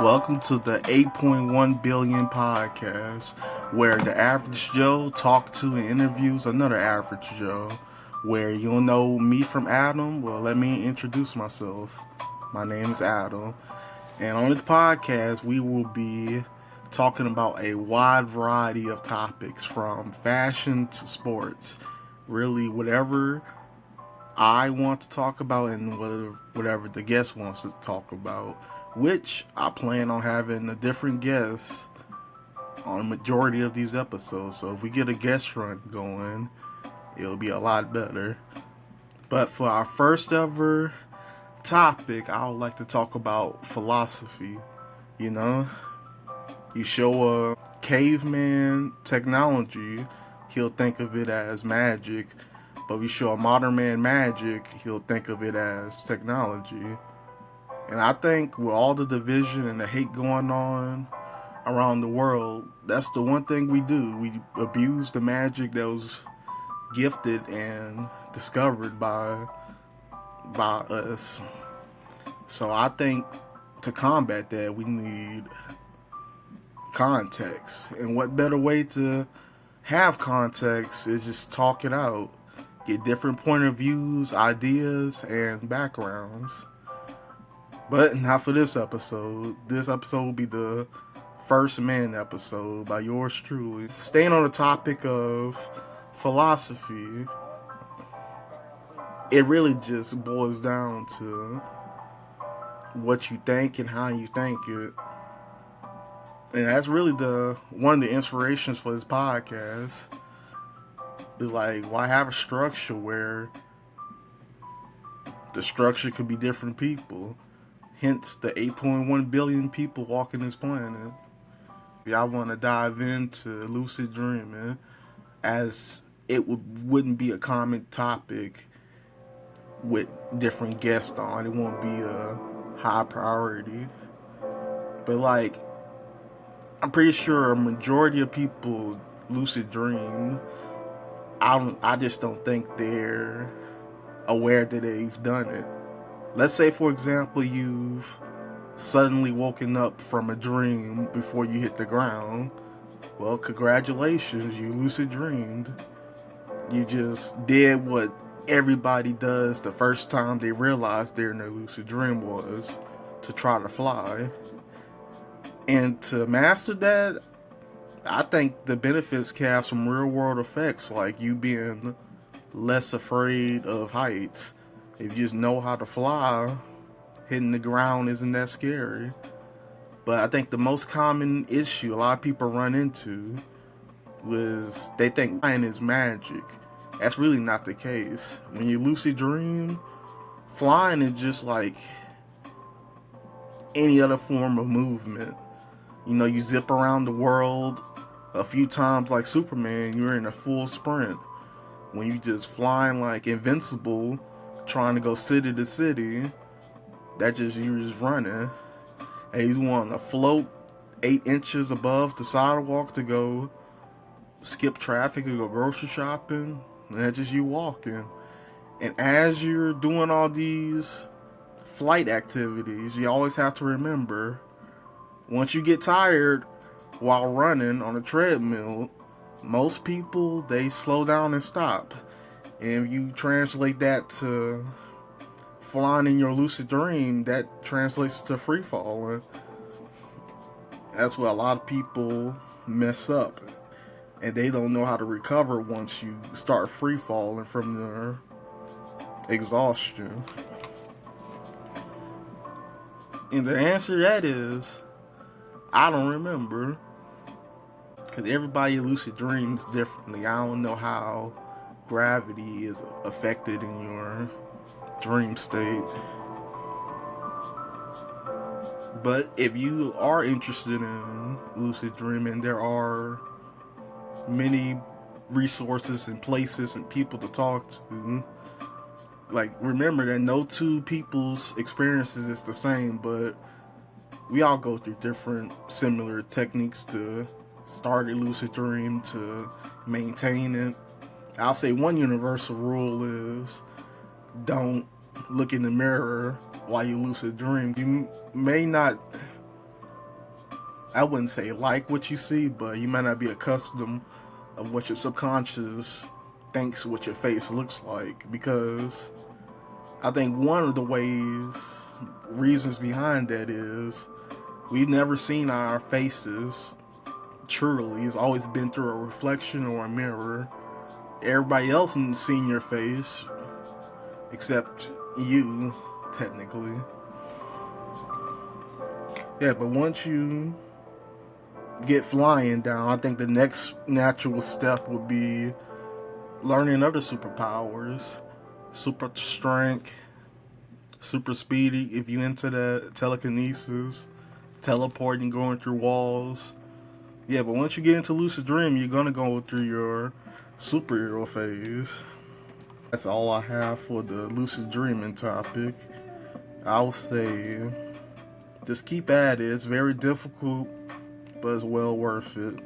Welcome to the 8.1 billion podcast, where the average Joe talks to and interviews another average Joe. Where you'll know me from Adam. Well, let me introduce myself. My name is Adam, and on this podcast, we will be talking about a wide variety of topics from fashion to sports. Really, whatever I want to talk about and whatever the guest wants to talk about, which I plan on having a different guest on the majority of these episodes. So if we get a guest run going, it'll be a lot better. But for our first ever topic, I would like to talk about philosophy. You know, you show a caveman technology, he'll think of it as magic. But if you show a modern man magic, he'll think of it as technology. And I think with all the division and the hate going on around the world, that's the one thing we do. We abuse the magic that was gifted and discovered by us. So I think to combat that, we need context. And what better way to have context is just talk it out. Get different point of views, ideas, and backgrounds. But not for this episode. This episode will be the First Man episode by yours truly. Staying on the topic of philosophy, it really just boils down to what you think and how you think it. And that's really one of the inspirations for this podcast. Is like, why have a structure where the structure could be different people? Hence the 8.1 billion people walking this planet. Y'all want to dive into lucid dreaming, as it wouldn't be a common topic with different guests on. It won't be a high priority. But like, I'm pretty sure a majority of people lucid dream. I just don't think they're aware that they've done it. Let's say, for example, you've suddenly woken up from a dream before you hit the ground. Well, congratulations, you lucid dreamed. You just did what everybody does the first time they realize they're in their lucid dream, was to try to fly. And to master that, I think the benefits can have some real world effects, like you being less afraid of heights. If you just know how to fly, hitting the ground isn't that scary. But I think the most common issue a lot of people run into was they think flying is magic. That's really not the case. When you lucid dream, flying is just like any other form of movement. You know, you zip around the world a few times like Superman, you're in a full sprint. When you just flying like invincible, trying to go city to city, you're just running. And you want to float 8 inches above the sidewalk to go skip traffic or go grocery shopping, and that's just you walking. And as you're doing all these flight activities, you always have to remember, once you get tired while running on a treadmill, most people, they slow down and stop. And if you translate that to flying in your lucid dream, that translates to free falling. That's where a lot of people mess up. And they don't know how to recover once you start free falling from their exhaustion. And the answer to that is, I don't remember. Because everybody lucid dreams differently. I don't know how gravity is affected in your dream state. But if you are interested in lucid dreaming, there are many resources and places and people to talk to. Like, remember that no two people's experiences is the same, but we all go through different similar techniques to start a lucid dream, to maintain it. I'll say one universal rule is don't look in the mirror while you lucid dream. You may not I wouldn't say like what you see, but you might not be accustomed of what your subconscious thinks what your face looks like. Because I think one of the reasons behind that is we've never seen our faces truly. It's always been through a reflection or a mirror. Everybody else has seen your face except you, technically. Yeah, but once you get flying down, I think the next natural step would be learning other superpowers, super strength, super speedy. If you into that telekinesis, teleporting, going through walls. Yeah, but once you get into lucid dream, you're gonna go through your superhero phase. That's all I have for the lucid dreaming topic. I'll say just keep at it. It's very difficult, but it's well worth it.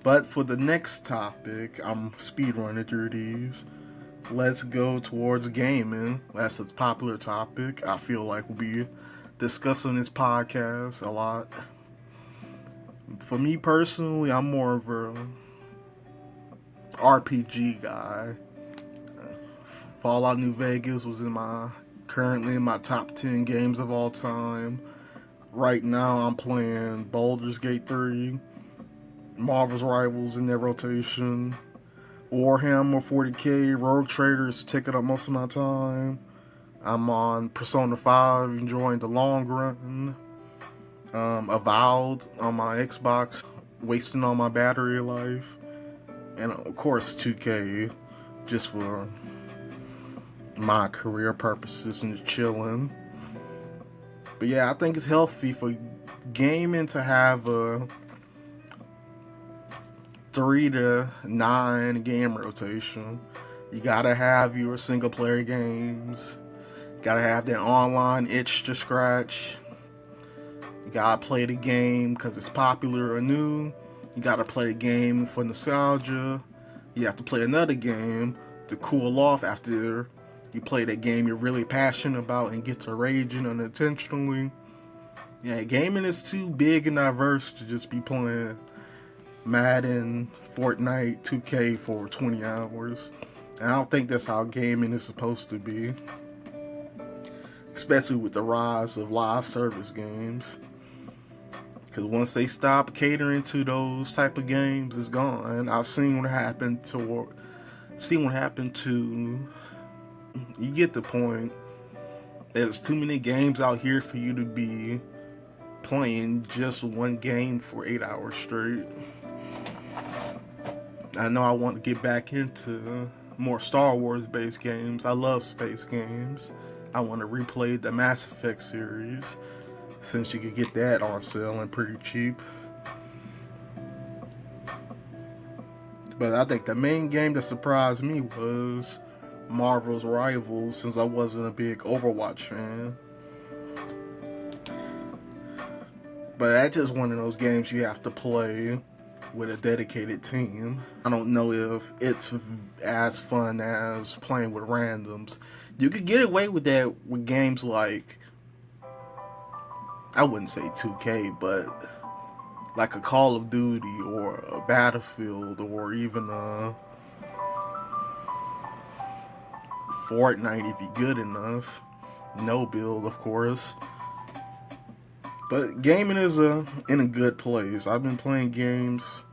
But for the next topic, I'm speedrunning through these. Let's go towards gaming. That's a popular topic. I feel like we'll be discussing this podcast a lot. For me personally, I'm more of a RPG guy. Fallout New Vegas was currently in my top 10 games of all time. Right now, I'm playing Baldur's Gate 3, Marvel's Rivals in their rotation, Warhammer 40k, Rogue Traders taking up most of my time. I'm on Persona 5, enjoying the long run. Avowed on my Xbox, wasting all my battery life. And of course, 2K, just for my career purposes and chilling. But yeah, I think it's healthy for gaming to have a 3 to 9 game rotation. You gotta have your single player games. You gotta have that online itch to scratch. You gotta play the game because it's popular or new. You gotta play the game for nostalgia. You have to play another game to cool off after you play that game you're really passionate about and get to raging unintentionally. Yeah, gaming is too big and diverse to just be playing Madden, Fortnite, 2K for 20 hours. And I don't think that's how gaming is supposed to be. Especially with the rise of live service games. Because once they stop catering to those type of games, it's gone. I've seen what happened to... You get the point. There's too many games out here for you to be playing just one game for 8 hours straight. I know I want to get back into more Star Wars based games. I love space games. I want to replay the Mass Effect series since you could get that on sale and pretty cheap. But I think the main game that surprised me was Marvel's Rivals, since I wasn't a big Overwatch fan. But that's just one of those games you have to play with a dedicated team. I don't know if it's as fun as playing with randoms. You could get away with that with games like, I wouldn't say 2K, but like a Call of Duty or a Battlefield or even a Fortnite if you're good enough. No build, of course. But gaming is in a good place. I've been playing games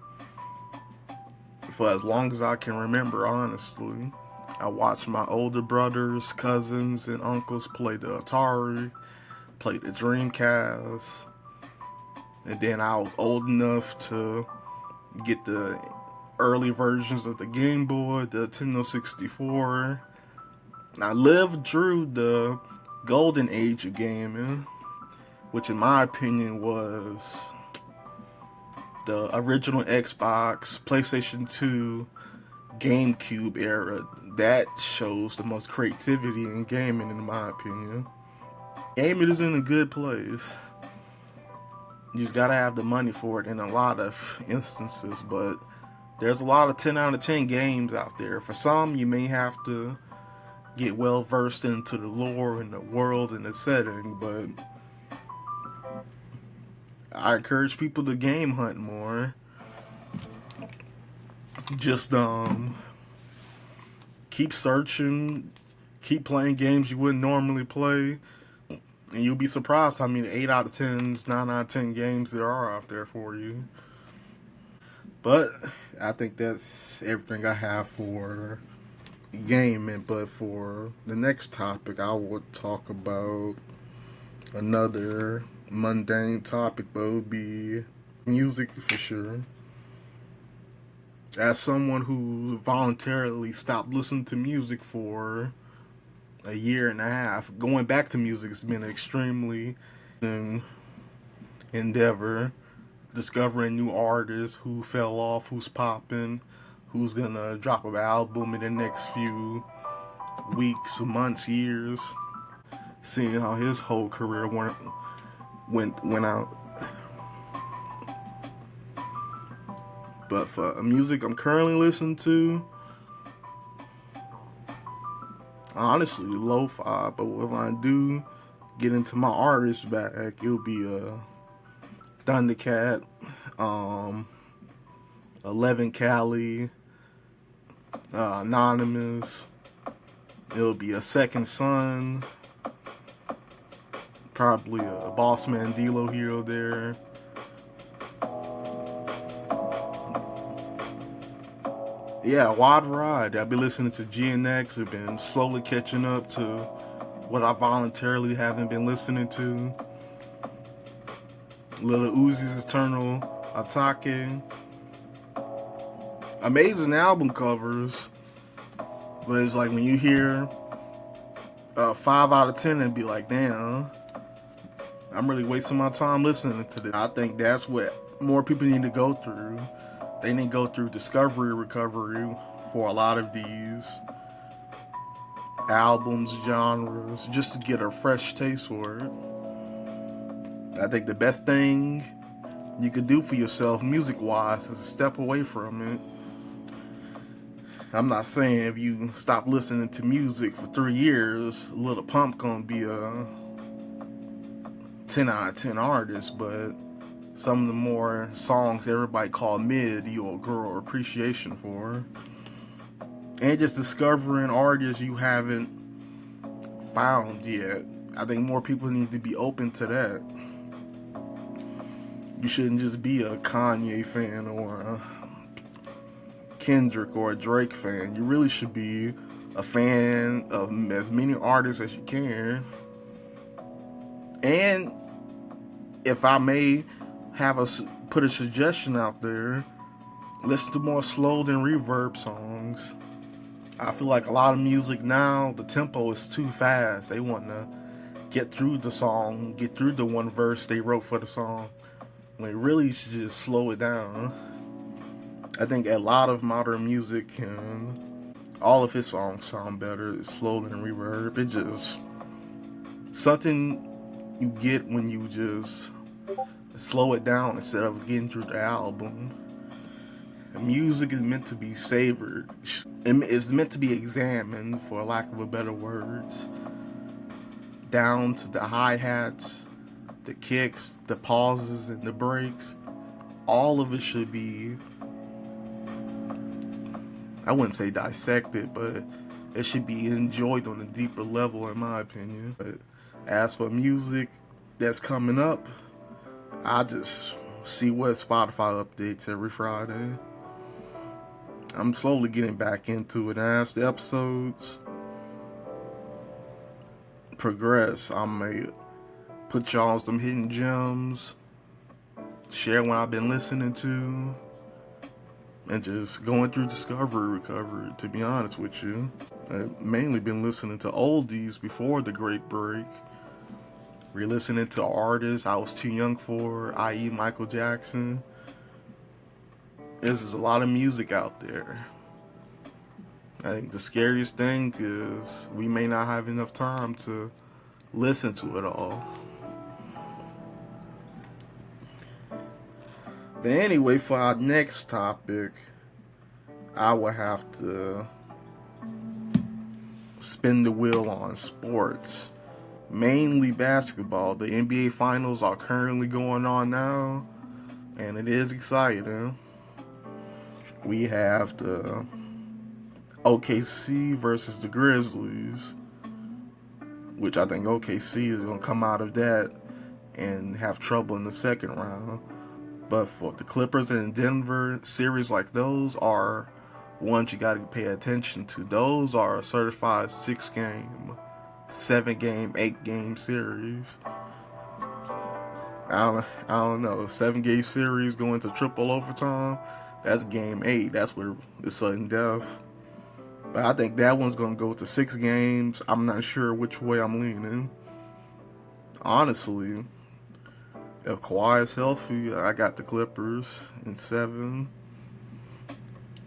for as long as I can remember, honestly. I watched my older brothers, cousins, and uncles play the Atari, play the Dreamcast, and then I was old enough to get the early versions of the Game Boy, the Nintendo 64. I lived through the golden age of gaming, which in my opinion was the original Xbox, PlayStation 2, GameCube era. That shows the most creativity in gaming, in my opinion. Gaming is in a good place. You just gotta have the money for it in a lot of instances, but there's a lot of 10 out of 10 games out there. For some, you may have to get well versed into the lore and the world and the setting, but I encourage people to game hunt more. Just keep searching, keep playing games you wouldn't normally play, and you'll be surprised how many 8 out of 10s, 9 out of 10 games there are out there for you. But I think that's everything I have for gaming. But for the next topic, I would talk about another mundane topic, but it would be music for sure. As someone who voluntarily stopped listening to music for a year and a half, going back to music has been an extremely endeavor. Discovering new artists who fell off, who's popping, who's gonna drop an album in the next few weeks, months, years. Seeing how his whole career went out. But for music I'm currently listening to, honestly, lo-fi. But if I do get into my artist back, it'll be Thundercat, 11 Cali, Anonymous. It'll be a Second Son, probably a Boss Man D'Lo Hero there. Yeah, wide variety. I've been listening to GNX. I've been slowly catching up to what I voluntarily haven't been listening to. Lil Uzi's Eternal Atake. Amazing album covers. But it's like when you hear 5 out of 10 and be like, damn, I'm really wasting my time listening to this. I think that's what more people need to go through. They need to go through discovery recovery for a lot of these albums, genres, just to get a fresh taste for it. I think the best thing you could do for yourself, music-wise, is to step away from it. I'm not saying if you stop listening to music for 3 years, Lil Pump gonna be a 10 out of 10 artist, but some of the more songs everybody call mid, you'll grow appreciation for. And just discovering artists you haven't found yet. I think more people need to be open to that. You shouldn't just be a Kanye fan or a Kendrick or a Drake fan. You really should be a fan of as many artists as you can. And if I may put a suggestion out there, listen to more slow than reverb songs. I feel like a lot of music now, the tempo is too fast. They want to get through the song, get through the one verse they wrote for the song, when they really should just slow it down. I think a lot of modern music all of his songs sound better slow than reverb. It just something you get when you just slow it down instead of getting through the album. Music is meant to be savored. It's meant to be examined, for lack of a better words. Down to the hi-hats, the kicks, the pauses, and the breaks. All of it should be, I wouldn't say dissected, but it should be enjoyed on a deeper level, in my opinion. But as for music that's coming up, I just see what Spotify updates every Friday. I'm slowly getting back into it. As the episodes progress, I may put y'all on some hidden gems, share what I've been listening to, and just going through discovery recovery, to be honest with you. I've mainly been listening to oldies before the Great Break. Re-listening to artists I was too young for, i.e. Michael Jackson. There's a lot of music out there. I think the scariest thing is we may not have enough time to listen to it all. But anyway, for our next topic, I will have to spin the wheel on sports. mainly basketball. The NBA Finals are currently going on now, and it is exciting. We have the OKC versus the Grizzlies, which I think OKC is going to come out of that and have trouble in the second round. But for the Clippers and Denver, series like those are ones you got to pay attention to. Those are certified 6-game, 7-game, 8-game series. I don't know. 7-game series going to triple overtime. That's game 8. That's where it's sudden death. But I think that one's going to go to 6 games. I'm not sure which way I'm leaning. Honestly, if Kawhi is healthy, I got the Clippers in 7.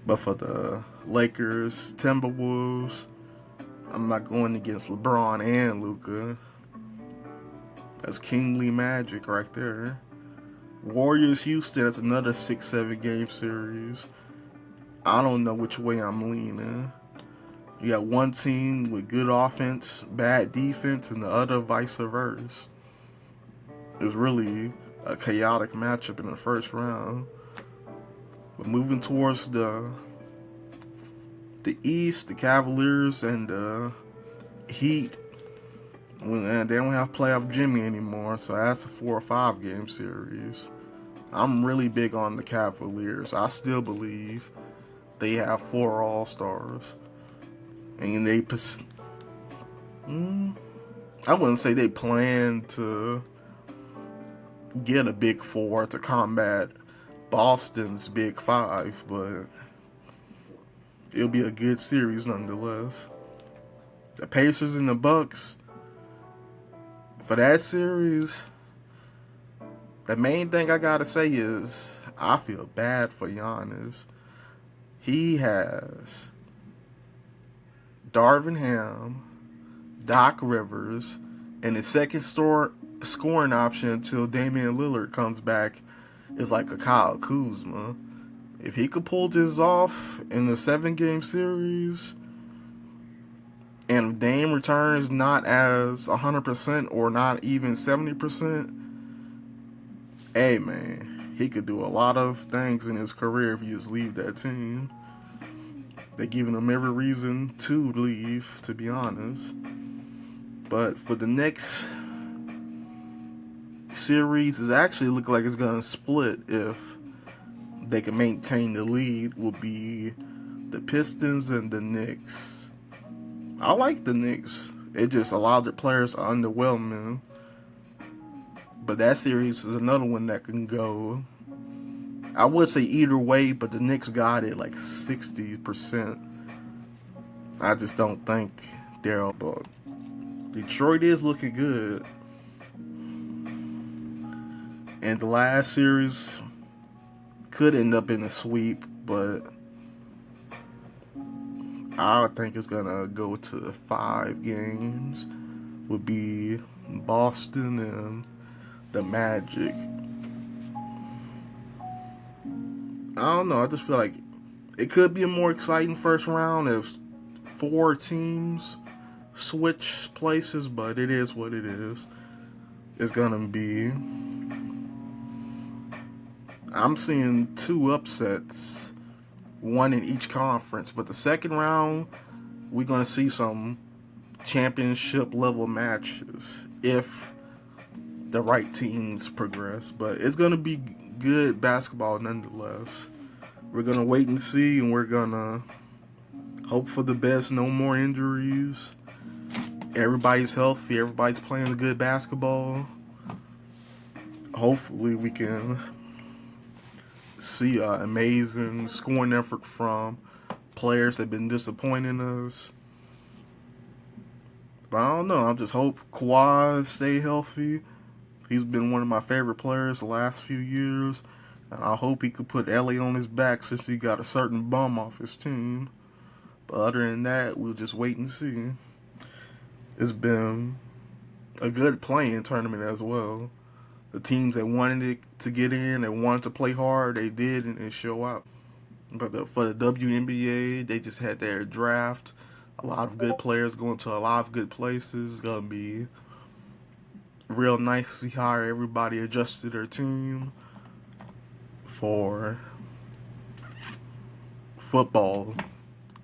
But for the Lakers, Timberwolves, I'm not going against LeBron and Luka. That's kingly magic right there. Warriors, Houston, that's another 6-7 game series. I don't know which way I'm leaning. You got one team with good offense, bad defense, and the other vice versa. It was really a chaotic matchup in the first round. But moving towards the East, the Cavaliers and the Heat, and they don't have playoff Jimmy anymore, so that's a 4 or 5 game series. I'm really big on the Cavaliers. I still believe they have 4 All-Stars. And I wouldn't say they plan to get a big 4 to combat Boston's big 5, but it'll be a good series nonetheless. The Pacers and the Bucks, for that series, the main thing I gotta say is I feel bad for Giannis. He has Darvin Ham, Doc Rivers, and his second scoring option until Damian Lillard comes back is like a Kyle Kuzma. If he could pull this off in the 7-game series, and if Dame returns not as 100% or not even 70%, hey man, he could do a lot of things in his career if he just leave that team. They're giving him every reason to leave, to be honest. But for the next series, it actually looks like it's going to split if they can maintain the lead. Will be the Pistons and the Knicks. I like the Knicks. It just a lot of the players are underwhelming. But that series is another one that can go, I would say either way, but the Knicks got it like 60%. I just don't think they're, but Detroit is looking good. And the last series could end up in a sweep, but I think it's gonna go to 5 games. Would be Boston and the Magic. I don't know. I just feel like it could be a more exciting first round if 4 teams switch places, but it is what it is. It's gonna be. I'm seeing 2 upsets, one in each conference, but the second round we're gonna see some championship level matches if the right teams progress. But it's gonna be good basketball nonetheless. We're gonna wait and see, and we're gonna hope for the best. No more injuries. Everybody's healthy. Everybody's playing good basketball. Hopefully, we can see an amazing scoring effort from players that have been disappointing us. But I don't know. I just hope Kawhi stay healthy. He's been one of my favorite players the last few years. And I hope he could put Ellie on his back since he got a certain bum off his team. But other than that, we'll just wait and see. It's been a good playing tournament as well. The teams that wanted it to get in and wanted to play hard, they did and show out. But for the WNBA, they just had their draft. A lot of good players going to a lot of good places. It's going to be real nice to see how everybody adjusted their team for football.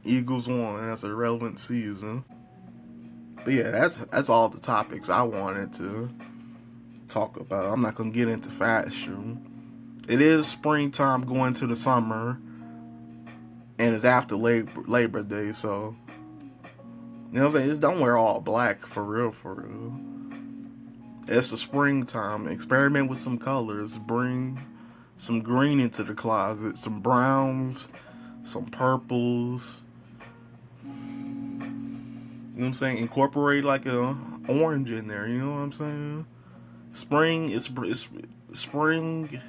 Eagles won. That's a relevant season. But yeah, that's all the topics I wanted to talk about. I'm not gonna get into fashion. It is springtime going to the summer, and it's after Labor Day, so you know what I'm saying. Just don't wear all black for real, for real. It's the springtime. Experiment with some colors. Bring some green into the closet, some browns, some purples. You know what I'm saying? Incorporate like a orange in there. You know what I'm saying? Spring is spring,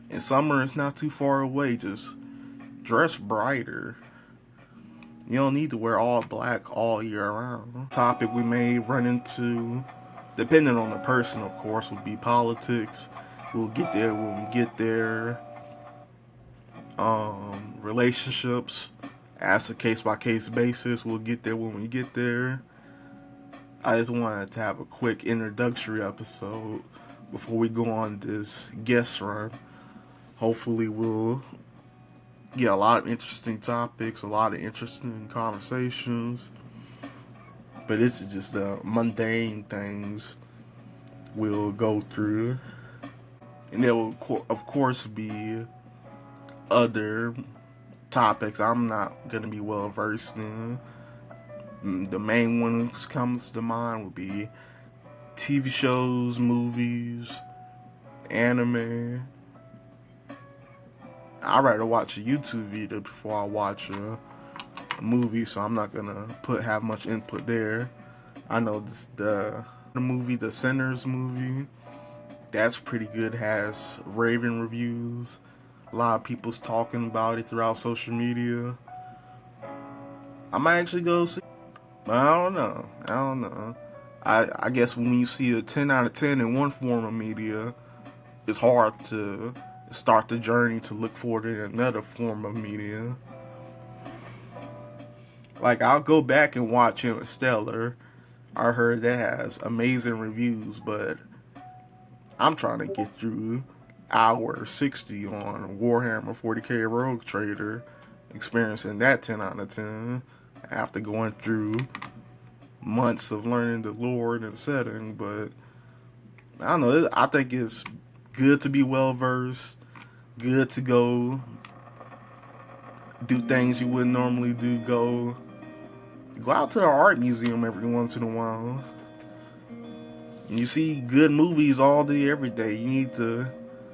and summer is not too far away. Just dress brighter. You don't need to wear all black all year round. Topic we may run into, depending on the person, of course, would be politics. We'll get there when we get there. Relationships, as a case by case basis. We'll get there when we get there. I just wanted to have a quick introductory episode before we go on this guest run. Hopefully, we'll get a lot of interesting topics, a lot of interesting conversations. But this is just the mundane things we'll go through. And there will, of course, be other topics I'm not going to be well versed in. The main ones comes to mind would be TV shows, movies, anime. I'd rather watch a YouTube video before I watch a movie, so I'm not gonna have much input there. I know the movie, the Sinners movie, that's pretty good. Has raving reviews. A lot of people's talking about it throughout social media. I might actually go see. But I don't know. I guess when you see a 10 out of 10 in one form of media, it's hard to start the journey to look for it in another form of media. Like, I'll go back and watch Interstellar. I heard that has amazing reviews, but I'm trying to get through hour 60 on Warhammer 40k Rogue Trader, experiencing that 10 out of 10 after going through months of learning the lore and the setting. But I don't know, I think it's good to be well versed, good to go do things you wouldn't normally do. Go out to the art museum every once in a while. You see good movies all day, every day. You need to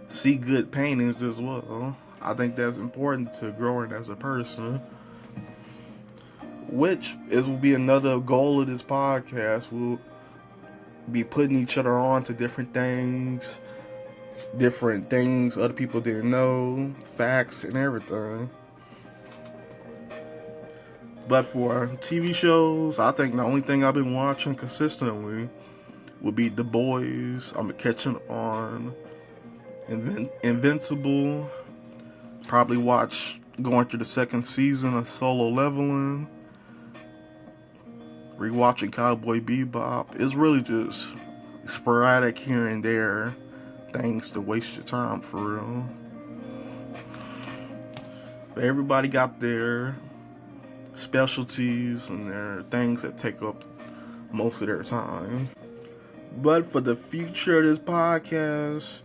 see good paintings as well. I think that's important to growing as a person. Which will be another goal of this podcast. We'll be putting each other on to different things other people didn't know, facts and everything. But for TV shows, I think the only thing I've been watching consistently would be The Boys. I'm catching on Invincible. Probably going through the second season of Solo Leveling. Rewatching Cowboy Bebop. It's really just sporadic here and there things to waste your time, for real. But everybody got their specialties and their things that take up most of their time. But for the future of this podcast,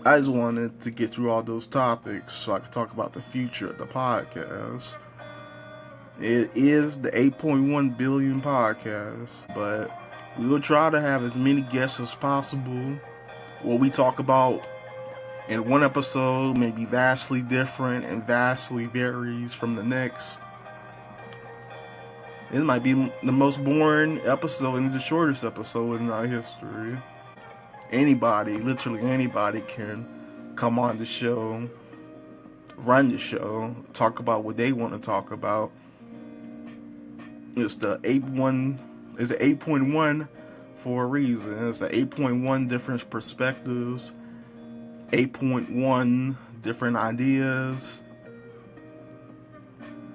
I just wanted to get through all those topics so I could talk about the future of the podcast. It is the 8.1 billion podcast, but we will try to have as many guests as possible. What we talk about in one episode may be vastly different and vastly varies from the next. It might be the most boring episode and the shortest episode in our history. Literally anybody can come on the show, run the show, talk about what they want to talk about. It's the 8.1 for a reason. It's the 8.1 different perspectives, 8.1 different ideas,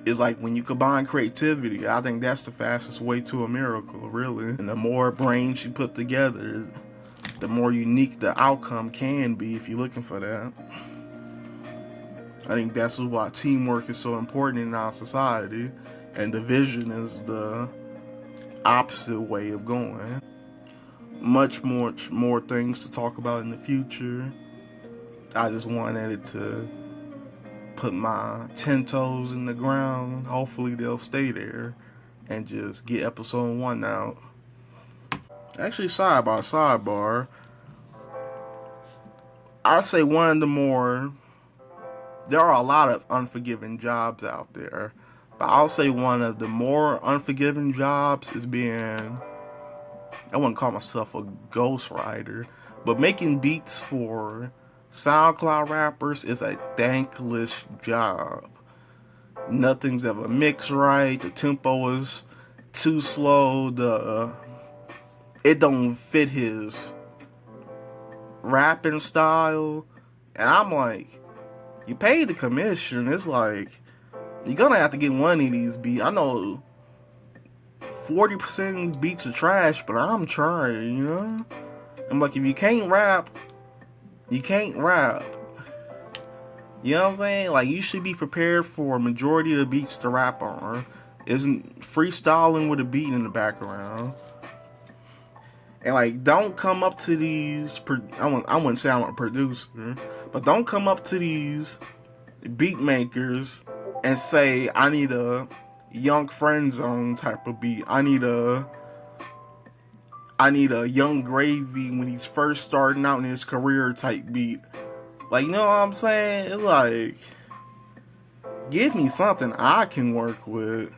It's like when you combine creativity, I think that's the fastest way to a miracle, really. And the more brains you put together, the more unique the outcome can be if you're looking for that. I think that's why teamwork is so important in our society, and division is the opposite way of going. Much more things to talk about in the future. I just wanted it to put my 10 toes in the ground. Hopefully they'll stay there and just get episode 1 out. Actually, sidebar, I'd say one of the more, there are a lot of unforgiving jobs out there, but I'll say one of the more unforgiving jobs is being, I wouldn't call myself a ghostwriter, but making beats for SoundCloud rappers is a thankless job. Nothing's ever mixed right. The tempo is too slow. It don't fit his rapping style, and I'm like, you paid the commission. It's like you're gonna have to get one of these beats. I know 40% of these beats are trash, but I'm trying. I'm like, if you can't rap, you can't rap. You know what I'm saying? Like, you should be prepared for a majority of the beats to rap on. Isn't freestyling with a beat in the background. And like, don't come up to these. I wouldn't say I'm a producer, but don't come up to these beat makers and say I need a Young Friend Zone type of beat. I need a Young Gravy when he's first starting out in his career type beat. Like, you know what I'm saying? It's like, give me something I can work with.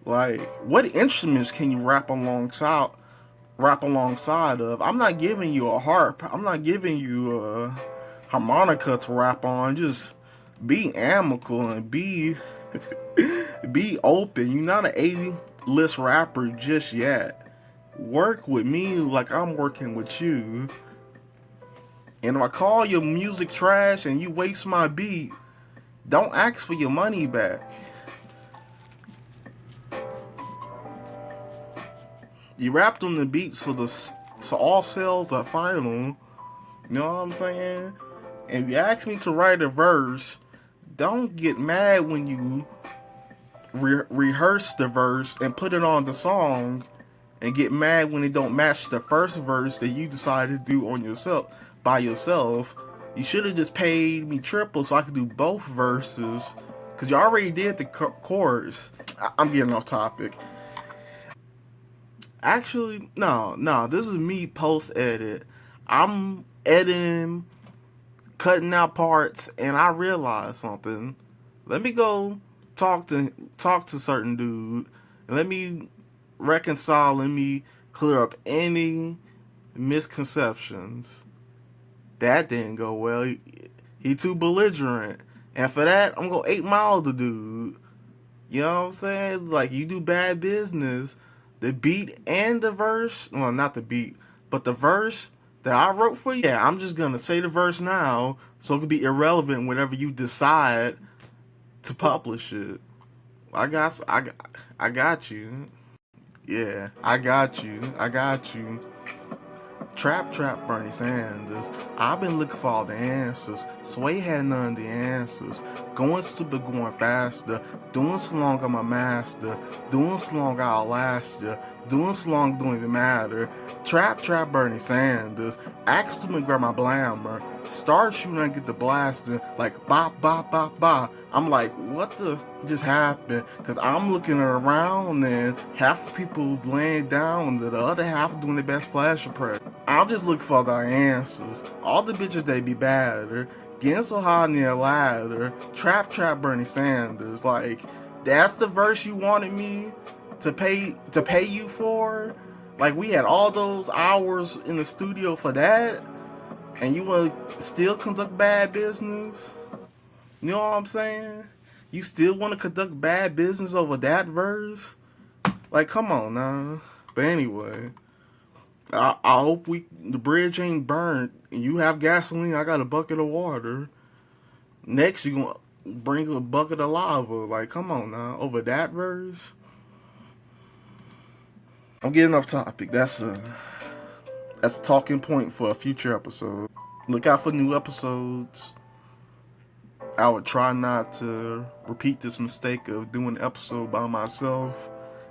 Like, what instruments can you rap alongside of? I'm not giving you a harp. I'm not giving you a harmonica to rap on. Just be amicable and be be open. You're not an A-list rapper just yet. Work with me like I'm working with you. And if I call your music trash and you waste my beat, don't ask for your money back. You rapped on the beats so all sales are final. You know what I'm saying? And if you ask me to write a verse, don't get mad when you rehearse the verse and put it on the song, and get mad when it don't match the first verse that you decided to do on yourself by yourself. You should have just paid me triple so I could do both verses, because you already did the chorus. I'm getting off topic. Actually, no, this is me post edit. I'm editing, cutting out parts, and I realized something. Let me go talk to certain dude, and let me reconcile. Let me clear up any misconceptions. That didn't go well. He too belligerent, and for that, I'm gonna 8 Mile the dude. You know what I'm saying? Like, you do bad business. The beat and the verse, well, not the beat, but the verse that I wrote for you, yeah, I'm just gonna say the verse now so it can be irrelevant whenever you decide to publish it. I got you. Yeah, I got you. Trap, Bernie Sanders. I've been looking for all the answers. Sway had none of the answers. Going stupid, going faster. Doing so long, I'm a master. Doing so long, I'll last ya. Doing so long, don't even matter. Trap, Bernie Sanders. Asked him to grab my blammer. Start shooting and get the blasting. Like, bop, bop, bop, bop. I'm like, what the just happened? Because I'm looking around and half the people laying down and the other half doing their best flash impression. I'll just look for the answers. All the bitches they be badder. Getting so high in the ladder. Trap, Bernie Sanders. Like, that's the verse you wanted me to pay you for? Like, we had all those hours in the studio for that? And you want to still conduct bad business? You know what I'm saying? You still want to conduct bad business over that verse? Like, come on now. But anyway, I hope the bridge ain't burnt and you have gasoline. I got a bucket of water. Next, bring a bucket of lava. Like, come on now, over that verse. I'm getting off topic. That's a talking point for a future episode. Look out for new episodes. I would try not to repeat this mistake of doing an episode by myself.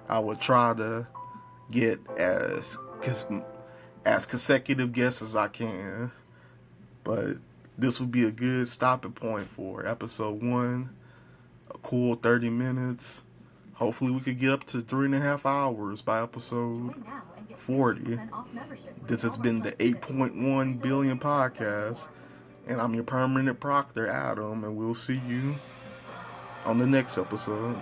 I would try to get as consecutive guests as I can. But this would be a good stopping point for episode 1. A cool 30 minutes. Hopefully we could get up to 3.5 hours by episode 40. This has been the 8.1 billion podcast. And I'm your permanent proctor, Adam, and we'll see you on the next episode.